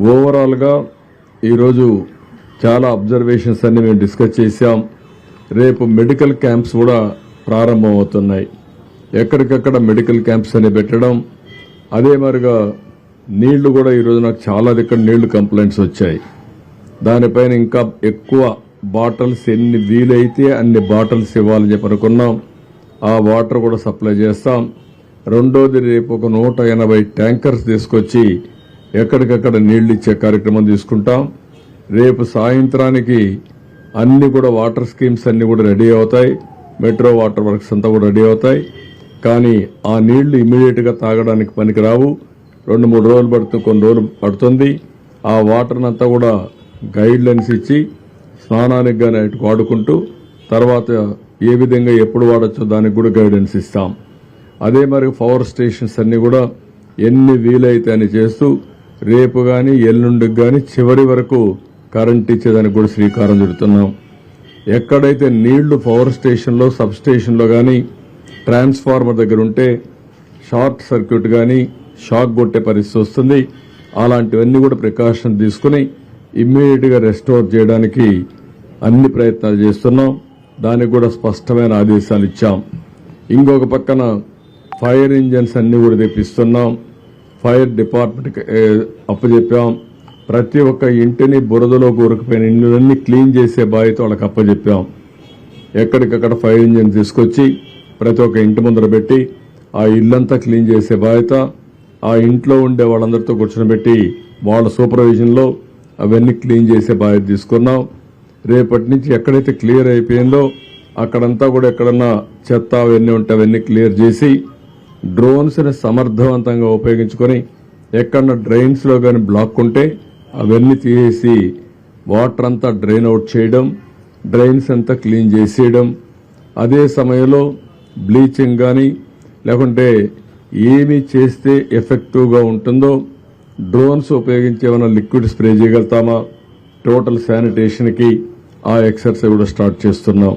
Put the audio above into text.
ఓవరాల్గా ఈరోజు చాలా అబ్జర్వేషన్స్ అన్ని మేము డిస్కస్ చేశాం. రేపు మెడికల్ క్యాంప్స్ కూడా ప్రారంభమవుతున్నాయి. ఎక్కడికక్కడ మెడికల్ క్యాంప్స్ అని పెట్టడం, అదే మరిగా నీళ్లు కూడా ఈరోజు నాకు చాలా దగ్గర నీళ్లు కంప్లైంట్స్ వచ్చాయి. దానిపైన ఇంకా ఎక్కువ బాటిల్స్ ఎన్ని వీలైతే అన్ని బాటిల్స్ ఇవ్వాలని చెప్పి అనుకున్నాం. ఆ వాటర్ కూడా సప్లై చేస్తాం. రెండోది రేపు ఒక 180 ట్యాంకర్స్ తీసుకొచ్చి ఎక్కడికక్కడ నీళ్లు ఇచ్చే కార్యక్రమం తీసుకుంటాం. రేపు సాయంత్రానికి అన్ని కూడా వాటర్ స్కీమ్స్ అన్ని కూడా రెడీ అవుతాయి. మెట్రో వాటర్ వర్క్స్ అంతా కూడా రెడీ అవుతాయి. కానీ ఆ నీళ్లు ఇమీడియట్ గా తాగడానికి పనికి రావు. 2-3 రోజులు పడుతుంది, కొన్ని రోజులు పడుతుంది. ఆ వాటర్ అంతా కూడా గైడ్ లైన్స్ ఇచ్చి స్నానానికి గానీ వాడుకుంటూ తర్వాత ఏ విధంగా ఎప్పుడు వాడచ్చో దానికి కూడా గైడెన్స్ ఇస్తాం. అదే మరి పవర్ స్టేషన్స్ అన్ని కూడా ఎన్ని వీలైతే అని చేస్తూ రేపు గాని ఎల్లుండికి గాని చివరి వరకు కరెంట్ ఇచ్చేదానికి కూడా శ్రీకారం చుడుతున్నాం. ఎక్కడైతే నీళ్లు పవర్ స్టేషన్లో సబ్ స్టేషన్లో గాని ట్రాన్స్ఫార్మర్ దగ్గర ఉంటే షార్ట్ సర్క్యూట్ గాని షాక్ కొట్టే పరిస్థితి వస్తుంది. అలాంటివన్నీ కూడా ప్రికాషన్ తీసుకుని ఇమ్మీడియట్ గా రెస్టోర్ చేయడానికి అన్ని ప్రయత్నాలు చేస్తున్నాం. దానికి కూడా స్పష్టమైన ఆదేశాలు ఇచ్చాం. ఇంకొక పక్కన ఫైర్ ఇంజన్స్ అన్ని కూడా తెప్పిస్తున్నాం. Fire department అప్పచెప్పాం. ప్రతి ఒక్క ఇంటిని బురదలో కూరుకుపోయిన ఇళ్ళన్నీ క్లీన్ చేసే బాధ్యత వాళ్ళకి అప్పచెప్పాం. ఎక్కడికక్కడ ఫైర్ ఇంజన్ తీసుకొచ్చి ప్రతి ఒక్క ఇంటి ముందర పెట్టి ఆ ఇల్లంతా క్లీన్ చేసే బాధ్యత ఆ ఇంట్లో ఉండే వాళ్ళందరితో కూర్చొని వాళ్ళ సూపర్విజన్లో అవన్నీ క్లీన్ చేసే బాధ్యత తీసుకున్నాం. రేపటి నుంచి ఎక్కడైతే క్లియర్ అయిపోయిందో అక్కడంతా కూడా ఎక్కడన్నా చెత్త అవన్నీ ఉంటే అవన్నీ క్లియర్ చేసి డ్రోన్స్ ని సమర్థవంతంగా ఉపయోగించుకొని ఎక్కడన్నా డ్రైన్స్ లో గాని బ్లాక్ ఉంటే అవన్నీ తీసేసి వాటర్ అంతా డ్రైన్ అవుట్ చేయడం, డ్రైన్స్ అంతా క్లీన్ చేసేయడం. అదే సమయంలో బ్లీచింగ్ గాని లేకుంటే ఏమి చేస్తే ఎఫెక్టివ్ గా ఉంటుందో డ్రోన్స్ ఉపయోగించి ఏమైనా లిక్విడ్ స్ప్రే చేయగలుగుతామా, టోటల్ శానిటేషన్ కి ఆ ఎక్సర్సైజ్ కూడా స్టార్ట్ చేస్తున్నాం.